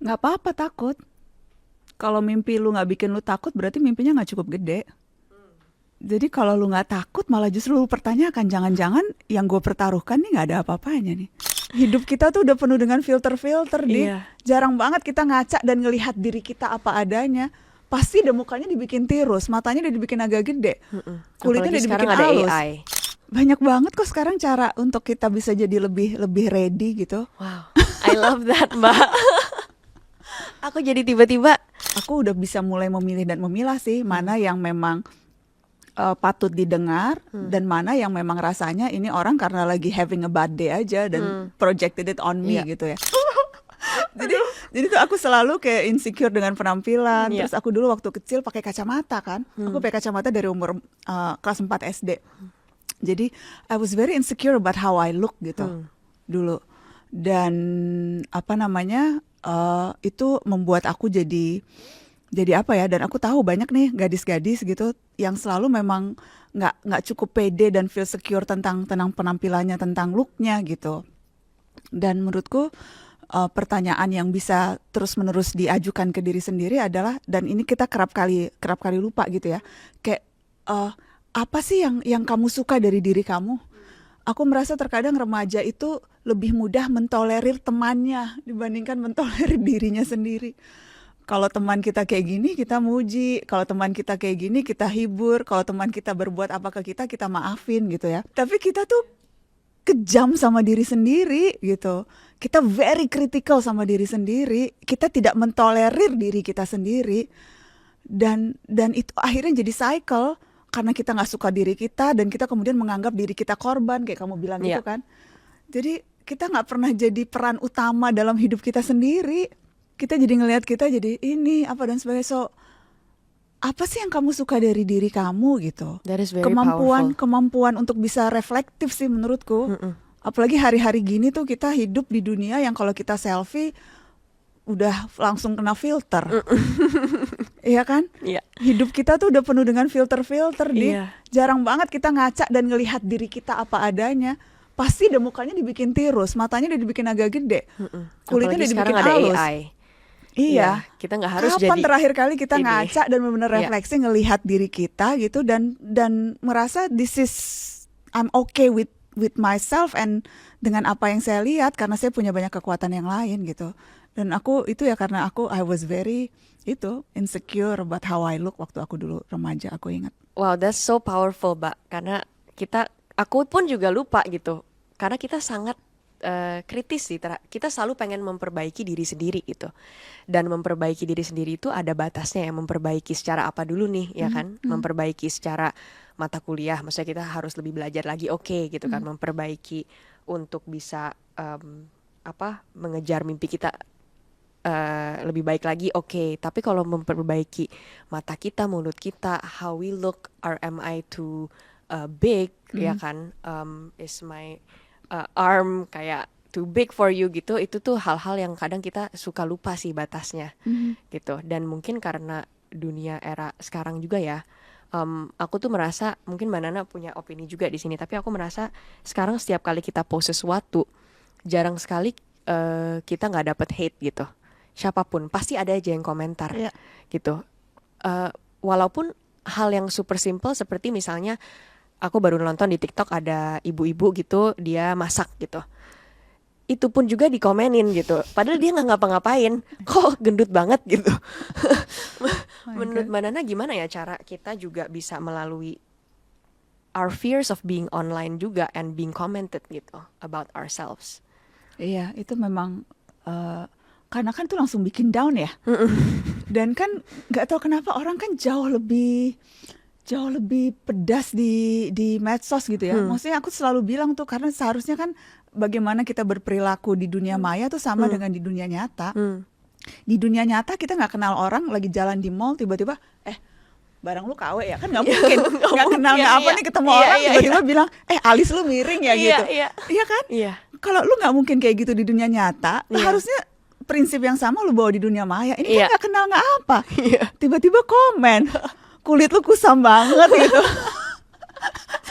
Nggak apa-apa takut. Kalau mimpi lu nggak bikin lu takut, berarti mimpinya nggak cukup gede. Jadi kalau lu nggak takut, malah justru lu pertanyakan, jangan-jangan yang gue pertaruhkan nih nggak ada apa-apanya nih. Hidup kita tuh udah penuh dengan filter-filter, Iya. jarang banget kita ngaca dan ngelihat diri kita apa adanya. Pasti deh mukanya dibikin tirus, matanya udah dibikin agak gede, kulitnya Apalagi udah sekarang dibikin ada halus. AI. Banyak banget kok sekarang cara untuk kita bisa jadi lebih ready gitu. Wow, I love that, Mbak. Aku jadi tiba-tiba Aku udah bisa mulai memilih dan memilah sih mana yang memang patut didengar dan mana yang memang rasanya ini orang karena lagi having a bad day aja dan projected it on me Iya. gitu ya. jadi tuh aku selalu kayak insecure dengan penampilan. Iya. Terus aku dulu waktu kecil pakai kacamata kan. Aku pakai kacamata dari umur kelas 4 SD. Jadi I was very insecure about how I look gitu dulu. Dan apa namanya itu membuat aku jadi apa ya, dan aku tahu banyak nih gadis-gadis gitu yang selalu memang nggak cukup pede dan feel secure tentang penampilannya, tentang looknya gitu. Dan menurutku pertanyaan yang bisa terus-menerus diajukan ke diri sendiri adalah, dan ini kita kerap kali lupa gitu ya, kayak apa sih yang kamu suka dari diri kamu? Aku merasa terkadang remaja itu lebih mudah mentolerir temannya dibandingkan mentolerir dirinya sendiri. Kalau teman kita kayak gini, kita muji. Kalau teman kita kayak gini, kita hibur. Kalau teman kita berbuat apa ke kita, kita maafin gitu ya. Tapi kita tuh kejam sama diri sendiri gitu. Kita very critical sama diri sendiri. Kita tidak mentolerir diri kita sendiri. Dan itu akhirnya jadi cycle. Karena kita gak suka diri kita, dan kita kemudian menganggap diri kita korban, kayak kamu bilang gitu kan. Jadi kita gak pernah jadi peran utama dalam hidup kita sendiri. Kita jadi ngelihat kita jadi ini apa dan sebagainya. So apa sih yang kamu suka dari diri kamu gitu? That is very powerful. Kemampuan untuk bisa reflektif sih menurutku. Apalagi hari-hari gini tuh kita hidup di dunia yang kalau kita selfie udah langsung kena filter. Iya kan? Iya. Hidup kita tuh udah penuh dengan filter-filter Iya. Jarang banget kita ngaca dan ngelihat diri kita apa adanya. Pasti deh mukanya dibikin tirus, matanya udah dibikin agak gede, kulitnya udah Apalagi dibikin sekarang ada halus. AI. Iya, kita nggak harus kapan jadi terakhir kali kita ini. ngaca dan benar-benar Iya. refleksi ngelihat diri kita gitu dan merasa this is I'm okay with myself and dengan apa yang saya lihat karena saya punya banyak kekuatan yang lain gitu. Dan aku itu ya karena I was very insecure about how I look waktu aku dulu remaja, aku ingat. Wow, that's so powerful, Mbak. Karena aku pun juga lupa gitu. Karena kita sangat kritis sih. Kita selalu pengen memperbaiki diri sendiri gitu. Dan memperbaiki diri sendiri itu ada batasnya ya. Memperbaiki secara apa dulu nih, ya kan? Memperbaiki secara mata kuliah. Maksudnya kita harus lebih belajar lagi, oke, gitu kan. Memperbaiki untuk bisa mengejar mimpi kita lebih baik lagi, oke. Tapi kalau memperbaiki mata kita, mulut kita, how we look, or am I too big, ya kan, is my arm kayak too big for you gitu, itu tuh hal-hal yang kadang kita suka lupa sih batasnya, gitu. Dan mungkin karena dunia era sekarang juga ya, aku tuh merasa, mungkin Mbak Nana punya opini juga di sini, tapi aku merasa sekarang setiap kali kita post sesuatu, jarang sekali kita nggak dapet hate gitu. Siapapun pasti ada aja yang komentar, gitu. Walaupun hal yang super simple seperti misalnya aku baru nonton di TikTok ada ibu-ibu gitu, dia masak gitu. Itu pun juga dikomenin gitu. Padahal dia nggak ngapa-ngapain, kok gendut banget gitu. Menurut Mbak Nana gimana ya cara kita juga bisa melalui our fears of being online juga and being commented gitu about ourselves? Iya, itu memang karena kan itu langsung bikin down ya. Dan kan nggak tahu kenapa orang kan jauh lebih pedas di medsos gitu ya. Maksudnya aku selalu bilang tuh karena seharusnya kan bagaimana kita berperilaku di dunia maya tuh sama dengan di dunia nyata. Di dunia nyata kita nggak kenal orang lagi jalan di mall tiba-tiba barang lu KW ya, kan nggak mungkin nggak kenal nggak apa nih ketemu orang tiba-tiba bilang alis lu miring ya gitu. Iya kan? Kalau lu nggak mungkin kayak gitu di dunia nyata, harusnya prinsip yang sama lu bawa di dunia maya. Ini kan nggak kenal nggak apa, tiba-tiba komen kulit lu kusam banget gitu.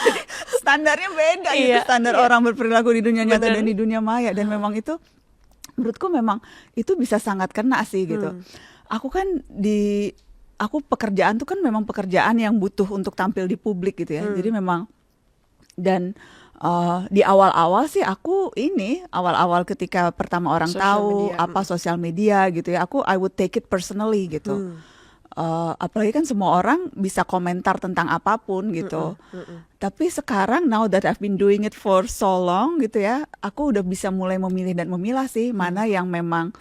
Jadi standarnya beda gitu, standar orang berperilaku di dunia nyata dan di dunia maya. Dan memang itu menurutku memang itu bisa sangat kena sih gitu. Aku kan aku pekerjaan tuh kan memang pekerjaan yang butuh untuk tampil di publik gitu ya. Jadi memang dan di awal-awal sih awal-awal ketika pertama orang Social tahu media. apa sosial media gitu ya, I would take it personally gitu. Apalagi kan semua orang bisa komentar tentang apapun gitu. Tapi sekarang now that I've been doing it for so long gitu ya, aku udah bisa mulai memilih dan memilah sih mana yang memang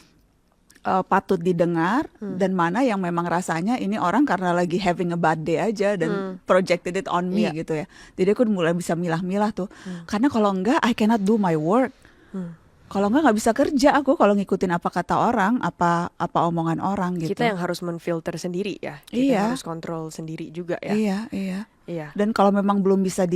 patut didengar dan mana yang memang rasanya ini orang karena lagi having a bad day aja dan projected it on me gitu ya. Jadi aku mulai bisa milah-milah tuh. Karena kalau enggak I cannot do my work. Kalau nggak bisa kerja aku kalau ngikutin apa kata orang, apa omongan orang gitu. Kita yang harus menfilter sendiri ya. Kita harus kontrol sendiri juga ya. Iya. Dan kalau memang belum bisa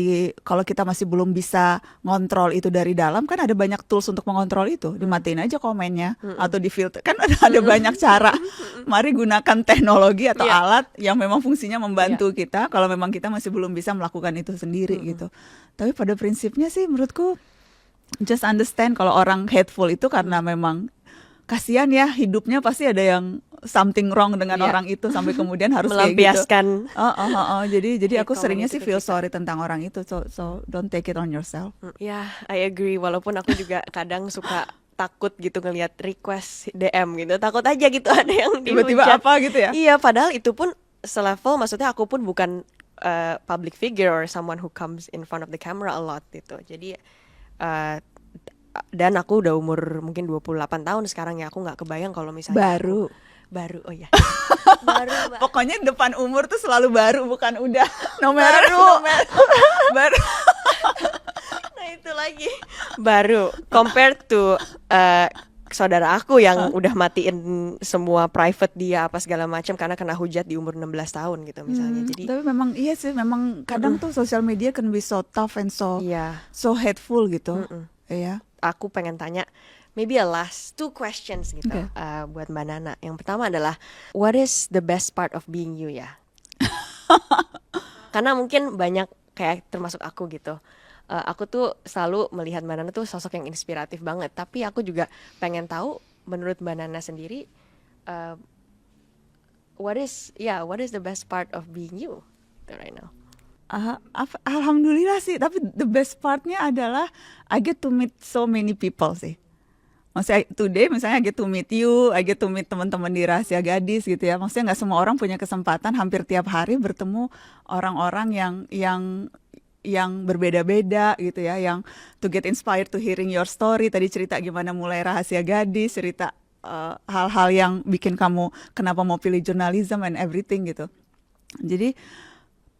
kalau kita masih belum bisa ngontrol itu dari dalam, kan ada banyak tools untuk mengontrol itu. Dimatiin aja komennya atau difilter. Kan ada banyak cara. Mari gunakan teknologi atau alat yang memang fungsinya membantu kita. Kalau memang kita masih belum bisa melakukan itu sendiri gitu. Tapi pada prinsipnya sih menurutku just understand kalau orang hateful itu karena memang kasihan ya, hidupnya pasti ada yang something wrong dengan orang itu sampai kemudian harus melampiaskan. Jadi aku seringnya sih feel kita. sorry tentang orang itu, so don't take it on yourself. Ya, I agree. Walaupun aku juga kadang suka takut gitu ngelihat request DM gitu. Takut aja gitu ada yang tiba-tiba dihujat. apa gitu ya? Iya, padahal itu pun selevel, maksudnya aku pun bukan public figure or someone who comes in front of the camera a lot gitu. Jadi dan aku udah umur mungkin 28 tahun sekarang ya, aku nggak kebayang kalau misalnya baru oh ya baru Mbak. Pokoknya depan umur tuh selalu baru, bukan udah baru. Nah itu lagi baru compared to saudara aku yang udah matiin semua private dia apa segala macam karena kena hujat di umur 16 tahun gitu misalnya. Jadi tapi memang iya sih, memang kadang tuh sosial media can be so tough and so hateful gitu. Iya. Aku pengen tanya maybe a last 2 questions gitu buat Mbak Nana. Yang pertama adalah what is the best part of being you ya? Karena mungkin banyak kayak termasuk aku gitu. Aku tuh selalu melihat Mbak Nana tuh sosok yang inspiratif banget. Tapi aku juga pengen tahu menurut Mbak Nana sendiri what is the best part of being you right now? Alhamdulillah sih, tapi the best partnya adalah I get to meet so many people sih. Maksudnya today misalnya I get to meet you, I get to meet teman-teman di Rahasia Gadis gitu ya. Maksudnya nggak semua orang punya kesempatan hampir tiap hari bertemu orang-orang yang berbeda-beda gitu ya, yang to get inspired to hearing your story. Tadi cerita gimana mulai Rahasia Gadis, cerita hal-hal yang bikin kamu kenapa mau pilih journalism and everything gitu. Jadi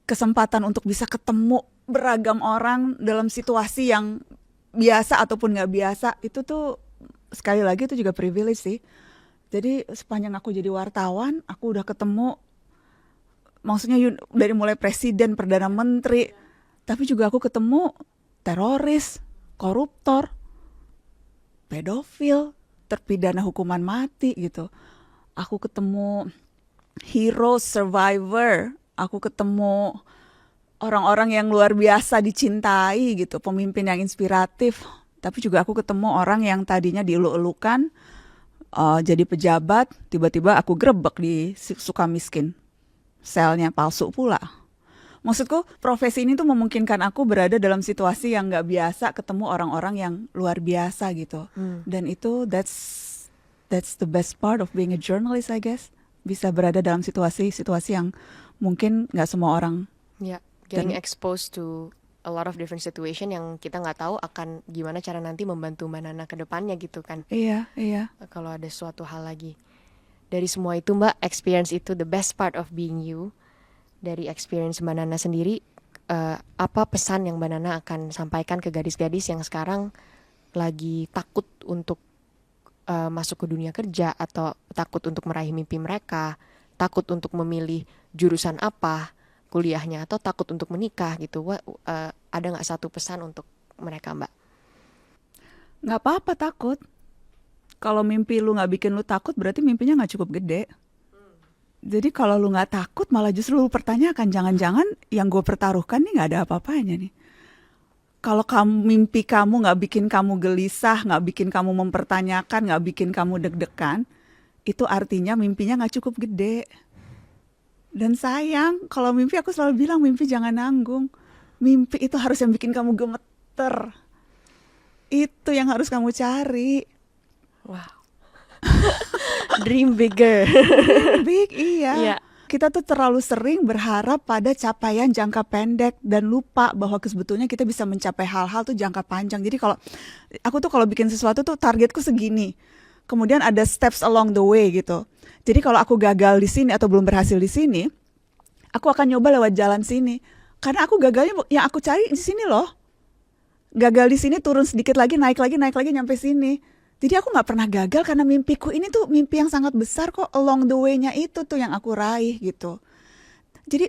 kesempatan untuk bisa ketemu beragam orang dalam situasi yang biasa ataupun nggak biasa itu tuh sekali lagi itu juga privilege sih. Jadi sepanjang aku jadi wartawan, aku udah ketemu, maksudnya dari mulai presiden, perdana menteri, tapi juga aku ketemu teroris, koruptor, pedofil, terpidana hukuman mati gitu. Aku ketemu hero, survivor, aku ketemu orang-orang yang luar biasa dicintai gitu, pemimpin yang inspiratif. Tapi juga aku ketemu orang yang tadinya dieluk-elukan, jadi pejabat, tiba-tiba aku grebek di Sukamiskin. Selnya palsu pula. Maksudku profesi ini tuh memungkinkan aku berada dalam situasi yang gak biasa, ketemu orang-orang yang luar biasa gitu. Dan itu that's the best part of being a journalist I guess. Bisa berada dalam situasi-situasi yang mungkin gak semua orang. Getting exposed to a lot of different situation yang kita nggak tahu akan gimana cara nanti membantu Mbak Nana ke depannya gitu kan. Iya. Kalau ada suatu hal lagi. Dari semua itu Mbak, experience itu the best part of being you. Dari experience Mbak Nana sendiri, apa pesan yang Mbak Nana akan sampaikan ke gadis-gadis yang sekarang lagi takut untuk masuk ke dunia kerja atau takut untuk meraih mimpi mereka, takut untuk memilih jurusan apa kuliahnya atau takut untuk menikah gitu. Ada nggak satu pesan untuk mereka Mbak? Nggak apa-apa takut. Kalau mimpi lu nggak bikin lu takut berarti mimpinya nggak cukup gede. Jadi kalau lu nggak takut malah justru lu pertanyakan, jangan-jangan yang gue pertaruhkan nih nggak ada apa-apanya nih. kalau mimpi kamu nggak bikin kamu gelisah, nggak bikin kamu mempertanyakan, nggak bikin kamu deg-degan, itu artinya mimpinya nggak cukup gede. Dan sayang, kalau mimpi aku selalu bilang mimpi jangan nanggung. Mimpi itu harus yang bikin kamu gemeter. Itu yang harus kamu cari. Wow. Dream bigger. Big, iya. Iya. Kita tuh terlalu sering berharap pada capaian jangka pendek dan lupa bahwa sebetulnya kita bisa mencapai hal-hal tuh jangka panjang. Jadi kalau aku tuh kalau bikin sesuatu tuh targetku segini. Kemudian ada steps along the way gitu. Jadi kalau aku gagal di sini atau belum berhasil di sini, aku akan nyoba lewat jalan sini. Karena aku gagalnya yang aku cari di sini loh. Gagal di sini, turun sedikit lagi, naik lagi nyampe sini. Jadi aku nggak pernah gagal karena mimpiku ini tuh mimpi yang sangat besar kok. Along the way-nya itu tuh yang aku raih gitu. Jadi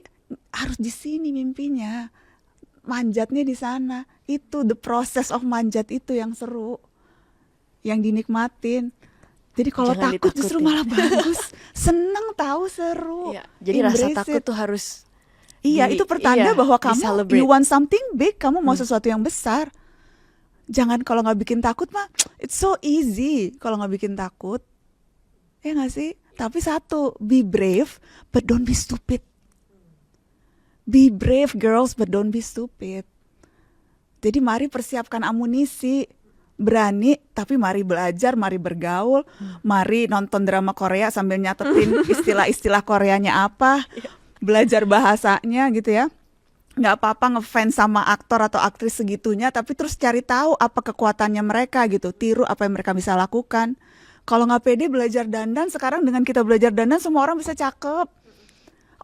harus di sini mimpinya, manjatnya di sana. Itu the process of manjat itu yang seru, yang dinikmatin. Jadi kalau Jangan takut justru ditakutin. malah bagus. Seneng tahu, seru. Iya, jadi rasa Embrace takut it. tuh harus Iya, itu pertanda bahwa kamu di-celebrate. you want something big, kamu mau sesuatu yang besar. Jangan kalau nggak bikin takut mah, it's so easy kalau nggak bikin takut. Ya nggak sih? Tapi satu, be brave, but don't be stupid. Be brave girls, but don't be stupid. Jadi mari persiapkan amunisi. Berani, tapi mari belajar, mari bergaul, mari nonton drama Korea sambil nyatetin istilah-istilah Koreanya apa, belajar bahasanya gitu ya. Nggak apa-apa ngefans sama aktor atau aktris segitunya, tapi terus cari tahu apa kekuatannya mereka gitu, tiru apa yang mereka bisa lakukan. Kalau nggak pede belajar dandan, sekarang dengan kita belajar dandan semua orang bisa cakep.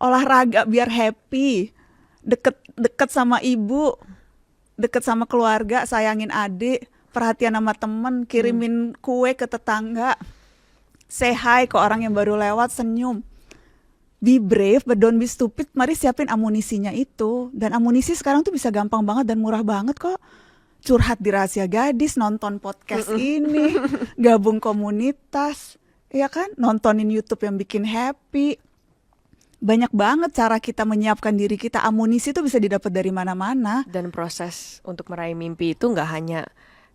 Olahraga biar happy, deket sama ibu, deket sama keluarga, sayangin adik, perhatian sama temen, kirimin kue ke tetangga, say hi ke orang yang baru lewat, senyum. Be brave but don't be stupid. Mari siapin amunisinya itu. Dan amunisi sekarang tuh bisa gampang banget dan murah banget kok. Curhat di Rahasia Gadis, nonton podcast ini, gabung komunitas, ya kan? Nontonin YouTube yang bikin happy. Banyak banget cara kita menyiapkan diri kita. Amunisi tuh bisa didapat dari mana-mana. Dan proses untuk meraih mimpi itu nggak hanya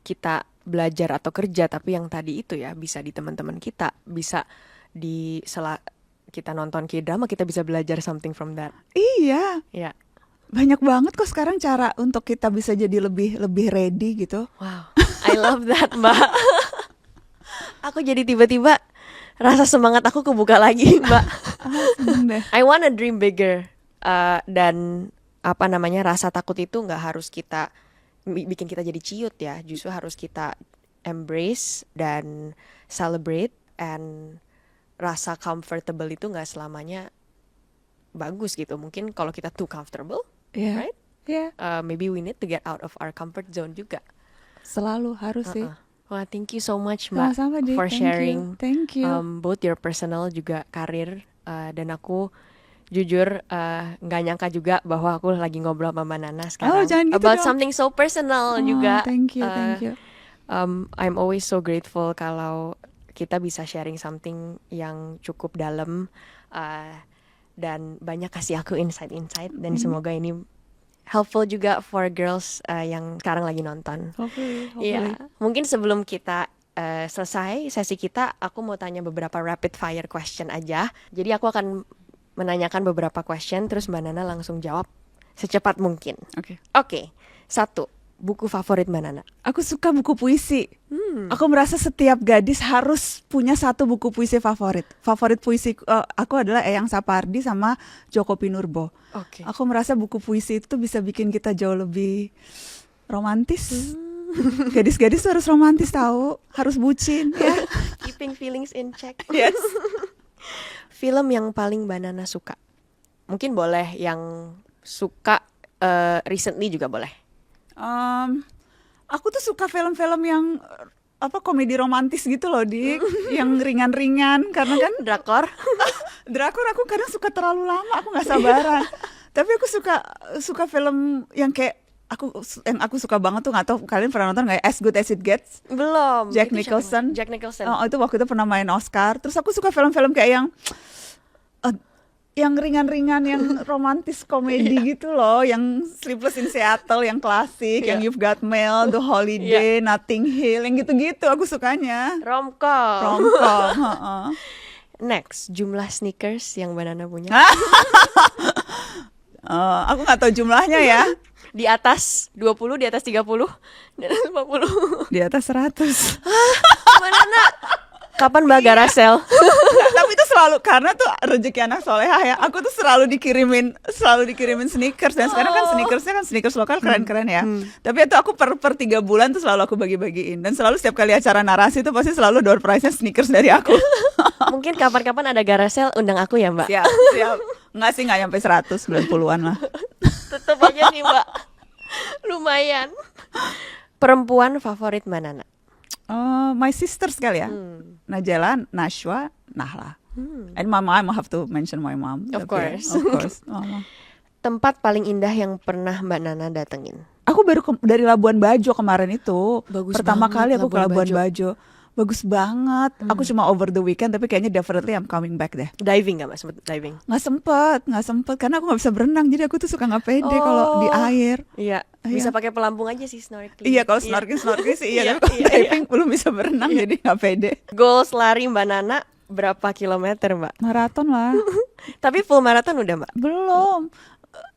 kita belajar atau kerja, tapi yang tadi itu ya bisa di teman-teman kita, bisa di kita nonton K-drama, kita bisa belajar something from that. Iya, Ya, banyak banget kok sekarang cara untuk kita bisa jadi lebih ready gitu. wow, I love that, Mbak. Aku jadi tiba-tiba rasa semangat aku kebuka lagi, Mbak. Seneng deh. I wanna dream bigger. Dan apa namanya, rasa takut itu nggak harus kita bikin kita jadi ciut ya, justru harus kita embrace dan celebrate. And rasa comfortable itu nggak selamanya bagus gitu. Mungkin kalau kita too comfortable, Iya. right? Iya. Maybe we need to get out of our comfort zone juga. Selalu harus sih. Wah, thank you so much, Mbak, Sama-sama, Di. for Thank you. sharing Thank you. both your personal juga karir. Dan aku jujur nggak nyangka juga bahwa aku lagi ngobrol sama Mbak Nana sekarang jangan gitu about dong. something so personal juga. Thank you, thank you. I'm always so grateful kalau kita bisa sharing something yang cukup dalam dan banyak kasih aku insight-insight, dan semoga ini helpful juga for girls yang sekarang lagi nonton. Hopefully. Iya, mungkin sebelum kita selesai sesi kita, aku mau tanya beberapa rapid fire question aja. Jadi aku akan menanyakan beberapa question, terus Mbak Nana langsung jawab secepat mungkin. Oke. Oke, 1, buku favorit Mbak Nana. Aku suka buku puisi. Aku merasa setiap gadis harus punya satu buku puisi favorit. Favorit puisi aku adalah Eyang Sapardi sama Joko Pinurbo. Oke. Aku merasa buku puisi itu bisa bikin kita jauh lebih romantis. Gadis-gadis tuh harus romantis tahu, harus bucin ya. Keeping feelings in check. Yes. Film yang paling Mbak Nana suka? Mungkin boleh yang suka recently juga boleh. Aku tuh suka film-film yang komedi romantis gitu loh, Dik. Yang ringan-ringan karena kan Drakor. drakor aku kadang suka terlalu lama, aku nggak sabaran. Tapi aku suka film yang kayak aku suka banget tuh, nggak tahu kalian pernah nonton nggak ya, As Good As It Gets? Belum. Jack Itu siapa? Nicholson. Jack Nicholson. Oh, itu waktu itu pernah main Oscar. Terus aku suka film-film kayak yang yang ringan-ringan, yang romantis komedi gitu loh, yang Sleepless in Seattle, yang klasik, yang You've Got Mail, The Holiday, Notting Hill, yang gitu-gitu aku sukanya. Romcom. Romcom. Heeh. Next, jumlah sneakers yang Mbak Nana punya. Aku nggak tahu jumlahnya ya. Di atas 20, di atas 30, di atas 50. Di atas 100. Mbak Nana, kapan Mbak Garasel? Nggak, tapi itu selalu karena tuh rezeki anak solehah ya. Aku tuh selalu dikirimin sneakers, dan sekarang kan sneakersnya kan sneakers lokal keren-keren ya. Tapi itu aku per 3 bulan tuh selalu aku bagi-bagiin, dan selalu setiap kali acara narasi itu pasti selalu door prize-nya sneakers dari aku. Mungkin kapan-kapan ada Garasel, undang aku ya Mbak. Siap. Nggak sih, nggak nyampe 100, 90-an lah. Tetep aja sih Mbak. Lumayan. Perempuan favorit Mbak Nana? My sisters kali ya. Najela, Nashwa, Nahla. And my mom, I have to mention my mom. Of Tapi course. Of course. Mama. Tempat paling indah yang pernah Mbak Nana datengin? Aku baru dari Labuan Bajo kemarin itu. Bagus Pertama banget kali aku ke Labuan Labuan Bajo. Bagus banget. Aku cuma over the weekend, tapi kayaknya definitely I'm coming back deh. Diving gak Mbak? Sempet diving? Nggak sempet karena aku nggak bisa berenang, jadi aku tuh suka nggak pede kalau di air. Iya. Bisa pakai pelampung aja sih, snorkeling. Iya, kalau snorkeling sih iya, tapi kalau diving belum bisa berenang, jadi nggak pede. Goals lari Mbak Nana berapa kilometer Mbak? Maraton lah. Tapi full maraton udah Mbak? Belum.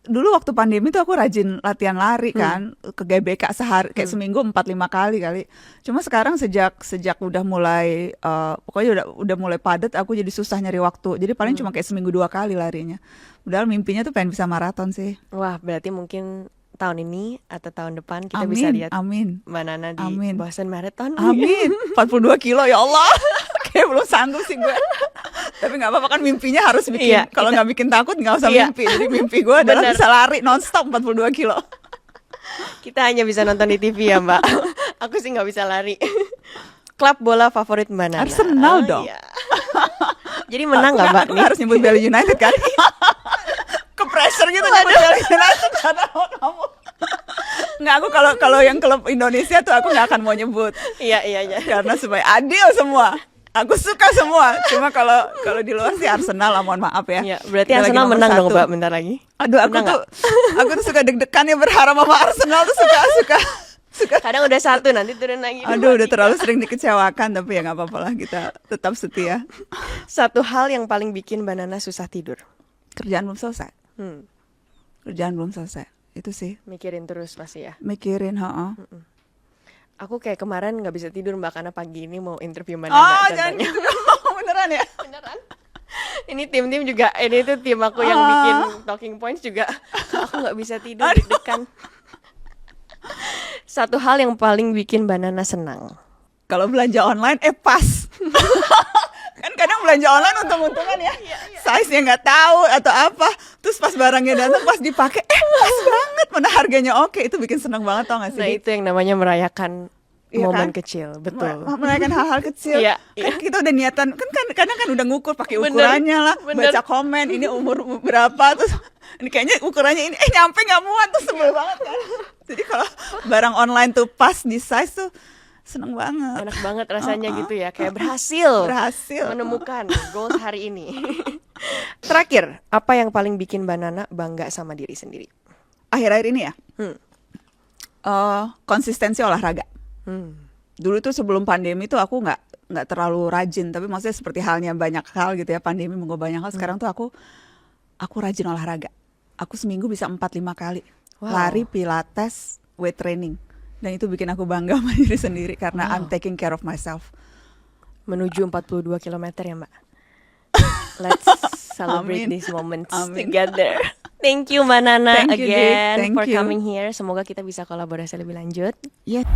Dulu waktu pandemi tuh aku rajin latihan lari kan, ke GBK sehari kayak seminggu 4-5 kali. Cuma sekarang sejak udah mulai pokoknya udah mulai padat, aku jadi susah nyari waktu. Jadi paling cuma kayak seminggu 2 kali larinya. Padahal mimpinya tuh pengen bisa maraton sih. Wah, berarti mungkin tahun ini atau tahun depan kita bisa lihat Mbak Nana di Boston Marathon. Amin. 42 kilo ya Allah. Kayak belum sanggup sih gue. Tapi nggak apa-apa kan, mimpinya harus bikin. Kalau nggak bikin takut nggak usah mimpi. Jadi mimpi gue adalah bisa lari nonstop 42 kilo. Kita hanya bisa nonton di TV ya Mbak. Aku sih nggak bisa lari. Klub bola favorit Mbak Nana? Arsenal dong. Iya. Jadi menang nggak Mbak? Aku harus nyebut Bali United kan? Ke pressure gitu nyebut Bali United karena kamu. Nggak, aku kalau yang klub Indonesia tuh aku nggak akan mau nyebut. Iya. Karena supaya adil semua. Aku suka semua. Cuma kalau di luar sih Arsenal lah, mohon maaf ya. Iya, berarti Arsenal menang dong Mbak bentar lagi. Aduh, aku tuh suka deg-degan ya, berharap sama Arsenal tuh suka. Kadang udah 1 nanti turun lagi. Aduh, udah terlalu sering dikecewakan, tapi ya nggak apa-apa lah, kita tetap setia. Satu hal yang paling bikin Mbak Nana susah tidur? Kerjaan belum selesai. Kerjaan belum selesai. Itu sih. Mikirin terus pasti ya. Mikirin, heeh. Aku kayak kemarin nggak bisa tidur Mbak karena pagi ini mau interview Mbak Nana. Jangan gitu. Beneran ya? Beneran. Ini tim juga, ini tuh tim aku yang bikin talking points juga. Aku nggak bisa tidur, deg-degan. Satu hal yang paling bikin Mbak Nana senang? Kalau belanja online, pas. Kan kadang belanja online untung-untungan ya. Size-nya nggak tahu atau apa. Terus pas barangnya datang, pas dipakai, pas banget. Mana harganya oke, itu bikin seneng banget, tau gak sih? Nah, itu yang namanya merayakan momen kan? kecil, betul. Merayakan hal-hal kecil. Kan kita udah niatan, kan kadang kan udah ngukur pakai ukurannya lah, baca komen, ini umur berapa, terus ini kayaknya ukurannya ini, nyampe nggak muat, tuh sebel banget kan. Jadi kalau barang online tuh pas di size tuh seneng banget. Enak banget rasanya gitu ya, kayak berhasil menemukan goals hari ini. Terakhir, apa yang paling bikin Mbak Nana bangga sama diri sendiri? Akhir-akhir ini ya, konsistensi olahraga. Dulu tuh sebelum pandemi tuh aku nggak terlalu rajin, tapi maksudnya seperti halnya banyak hal gitu ya, pandemi mengubah banyak hal. Sekarang tuh aku rajin olahraga. Aku seminggu bisa 4-5 kali. Lari, pilates, weight training. Dan itu bikin aku bangga sama diri sendiri karena I'm taking care of myself. Menuju 42 km ya Mbak. Let's celebrate these moments together. Thank you Mbak Nana again for coming here. Semoga kita bisa kolaborasi lebih lanjut. Yeah.